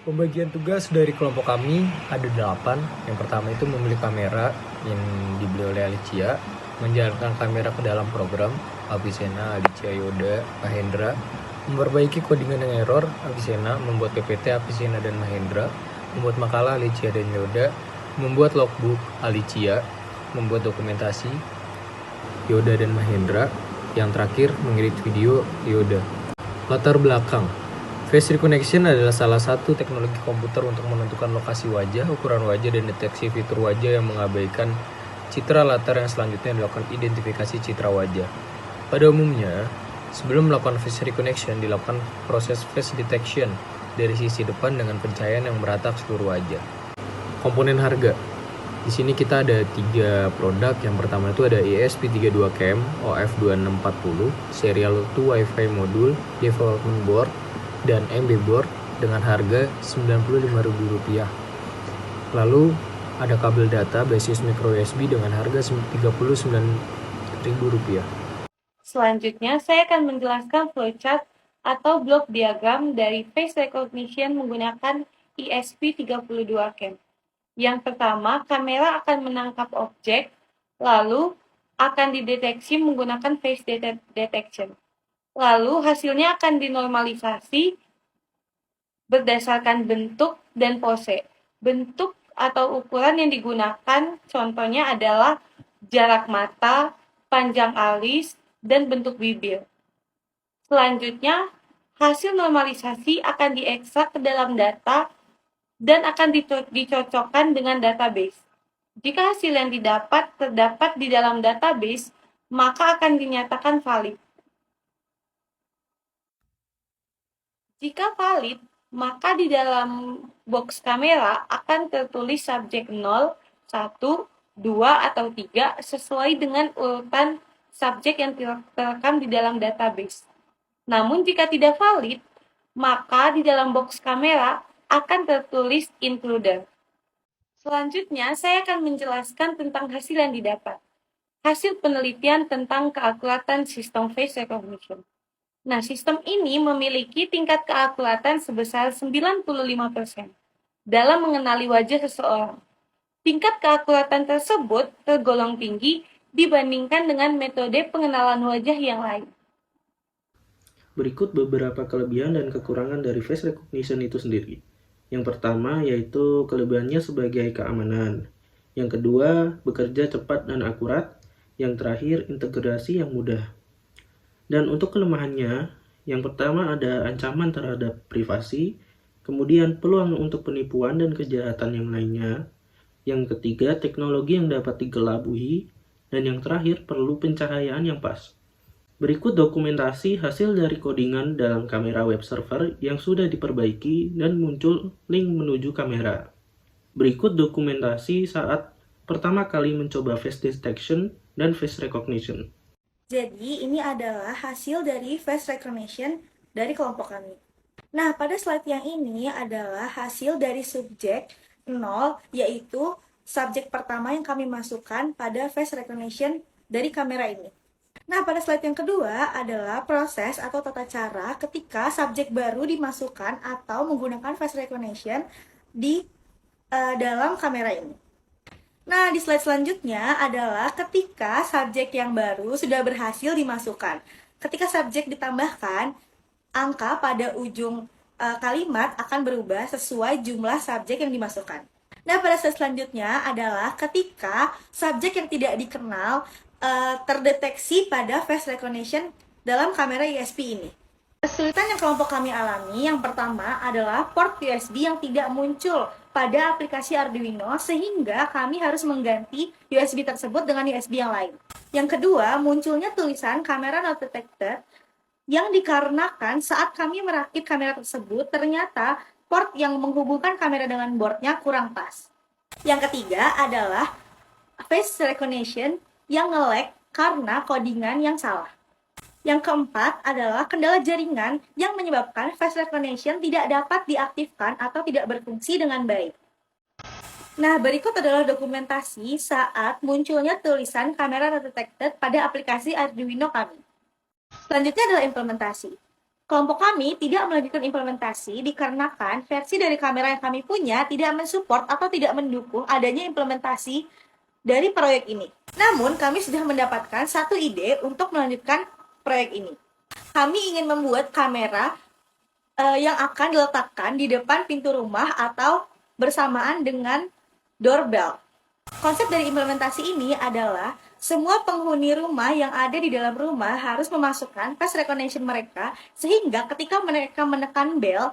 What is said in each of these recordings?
Pembagian tugas dari kelompok kami ada 8. Yang pertama itu memilih kamera yang dibeli oleh Alicia, menjalankan kamera ke dalam program Avicenna, Alicia, Yoda, Mahendra, memperbaiki codingan yang error Avicenna, membuat PPT Avicenna dan Mahendra, membuat makalah Alicia dan Yoda, membuat logbook Alicia, membuat dokumentasi Yoda dan Mahendra, yang terakhir mengedit video Yoda. Latar belakang Face recognition adalah salah satu teknologi komputer untuk menentukan lokasi wajah, ukuran wajah, dan deteksi fitur wajah yang mengabaikan citra latar yang selanjutnya dilakukan identifikasi citra wajah. Pada umumnya, sebelum melakukan face recognition, dilakukan proses face detection dari sisi depan dengan pencahayaan yang merata ke seluruh wajah. Komponen harga. Di sini kita ada 3 produk. Yang pertama itu ada ESP32 Cam OF2640, Serial 2 Wi-Fi Module, Development Board, dan MB board dengan harga Rp95.000. Lalu ada kabel data basis micro USB dengan harga Rp39.000. Selanjutnya, saya akan menjelaskan flowchart atau block diagram dari face recognition menggunakan ESP32 Cam. Yang pertama, kamera akan menangkap objek, lalu akan dideteksi menggunakan face detection. Lalu hasilnya akan dinormalisasi berdasarkan bentuk dan pose. Bentuk atau ukuran yang digunakan contohnya adalah jarak mata, panjang alis, dan bentuk bibir. Selanjutnya, hasil normalisasi akan diekstrak ke dalam data dan akan dicocokkan dengan database. Jika hasil yang didapat terdapat di dalam database, maka akan dinyatakan valid. Jika valid, maka di dalam box kamera akan tertulis subjek 0, 1, 2, atau 3 sesuai dengan urutan subjek yang terekam di dalam database. Namun jika tidak valid, maka di dalam box kamera akan tertulis included. Selanjutnya, saya akan menjelaskan tentang hasil yang didapat. Hasil penelitian tentang keakuratan sistem face recognition. Nah, sistem ini memiliki tingkat keakuratan sebesar 95% dalam mengenali wajah seseorang. Tingkat keakuratan tersebut tergolong tinggi dibandingkan dengan metode pengenalan wajah yang lain. Berikut beberapa kelebihan dan kekurangan dari face recognition itu sendiri. Yang pertama yaitu kelebihannya sebagai keamanan. Yang kedua, bekerja cepat dan akurat. Yang terakhir, integrasi yang mudah. Dan untuk kelemahannya, yang pertama ada ancaman terhadap privasi, kemudian peluang untuk penipuan dan kejahatan yang lainnya. Yang ketiga, teknologi yang dapat digelabui. Dan yang terakhir, perlu pencahayaan yang pas. Berikut dokumentasi hasil dari codingan dalam kamera web server yang sudah diperbaiki dan muncul link menuju kamera. Berikut dokumentasi saat pertama kali mencoba face detection dan face recognition. Jadi, ini adalah hasil dari face recognition dari kelompok kami. Nah, pada slide yang ini adalah hasil dari subjek 0, yaitu subjek pertama yang kami masukkan pada face recognition dari kamera ini. Nah, pada slide yang kedua adalah proses atau tata cara ketika subjek baru dimasukkan atau menggunakan face recognition di dalam kamera ini. Nah, di slide selanjutnya adalah ketika subjek yang baru sudah berhasil dimasukkan. Ketika subjek ditambahkan, angka pada ujung kalimat akan berubah sesuai jumlah subjek yang dimasukkan. Nah, pada slide selanjutnya adalah ketika subjek yang tidak dikenal terdeteksi pada face recognition dalam kamera USB ini. Kesulitan yang kelompok kami alami yang pertama adalah port USB yang tidak muncul pada aplikasi Arduino sehingga kami harus mengganti USB tersebut dengan USB yang lain. Yang kedua, munculnya tulisan kamera not detected yang dikarenakan saat kami merakit kamera tersebut ternyata port yang menghubungkan kamera dengan boardnya kurang pas. Yang ketiga adalah face recognition yang nge-lag karena codingan yang salah. Yang keempat adalah kendala jaringan yang menyebabkan face recognition tidak dapat diaktifkan atau tidak berfungsi dengan baik. Nah, berikut adalah dokumentasi saat munculnya tulisan kamera not detected pada aplikasi Arduino kami. Selanjutnya adalah implementasi. Kelompok kami tidak melanjutkan implementasi dikarenakan versi dari kamera yang kami punya tidak mensupport atau tidak mendukung adanya implementasi dari proyek ini. Namun, kami sudah mendapatkan satu ide untuk melanjutkan proyek ini. Kami ingin membuat kamera yang akan diletakkan di depan pintu rumah atau bersamaan dengan doorbell. Konsep dari implementasi ini adalah semua penghuni rumah yang ada di dalam rumah harus memasukkan face recognition mereka sehingga ketika mereka menekan bel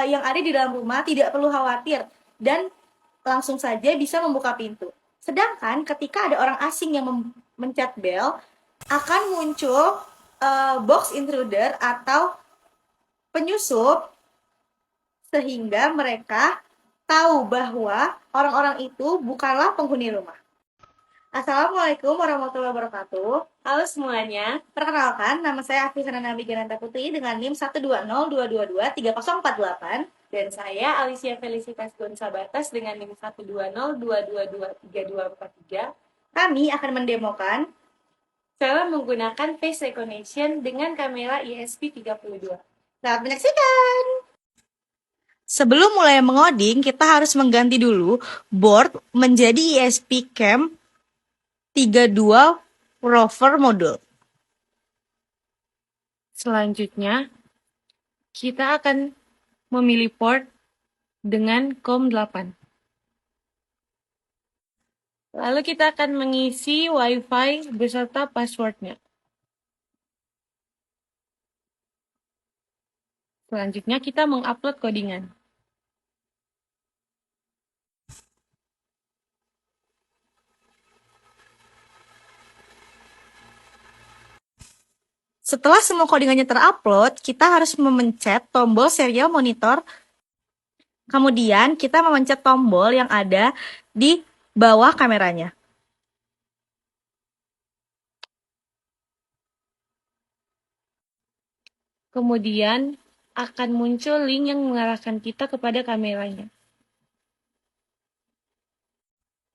yang ada di dalam rumah tidak perlu khawatir dan langsung saja bisa membuka pintu. Sedangkan ketika ada orang asing yang mencet bel akan muncul box intruder atau penyusup sehingga mereka tahu bahwa orang-orang itu bukanlah penghuni rumah. Assalamualaikum warahmatullahi wabarakatuh. Halo semuanya, Perkenalkan, nama saya Afifana Nabi Gananta Putri dengan NIM 12022223048. dan saya Alicia Felicitas Gonsabatas dengan NIM 12022223243. Kami akan mendemokan Cara menggunakan face recognition dengan kamera ESP32. Selamat menyaksikan. Sebelum mulai mengoding, kita harus mengganti dulu board menjadi ESP Cam 32 Rover modul. Selanjutnya, kita akan memilih port dengan COM8. Lalu kita akan mengisi WiFi beserta passwordnya. Selanjutnya, kita mengupload codingan. Setelah semua codingannya terupload, kita harus memencet tombol serial monitor. Kemudian kita memencet tombol yang ada di bawah kameranya. Kemudian akan muncul link yang mengarahkan kita kepada kameranya.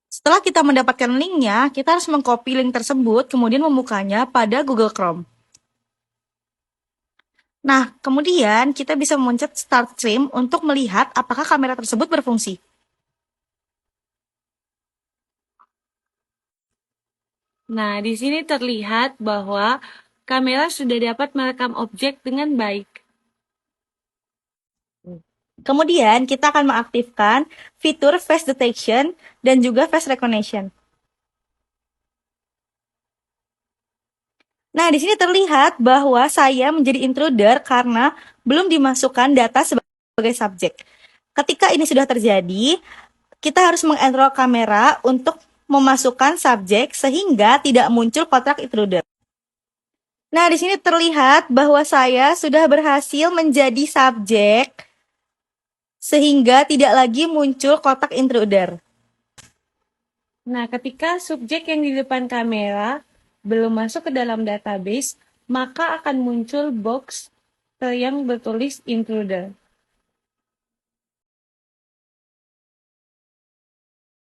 Setelah kita mendapatkan linknya, kita harus mengcopy link tersebut, kemudian membukanya pada Google Chrome. Nah, kemudian kita bisa memencet Start Stream untuk melihat apakah kamera tersebut berfungsi. Nah, di sini terlihat bahwa kamera sudah dapat merekam objek dengan baik. Kemudian kita akan mengaktifkan fitur Face Detection dan juga Face Recognition. Nah, di sini terlihat bahwa saya menjadi intruder karena belum dimasukkan data sebagai subjek. Ketika ini sudah terjadi, kita harus mengenroll kamera untuk memasukkan subjek sehingga tidak muncul kotak intruder. Nah, di sini terlihat bahwa saya sudah berhasil menjadi subjek sehingga tidak lagi muncul kotak intruder. Nah, ketika subjek yang di depan kamera belum masuk ke dalam database, maka akan muncul box yang bertulis intruder.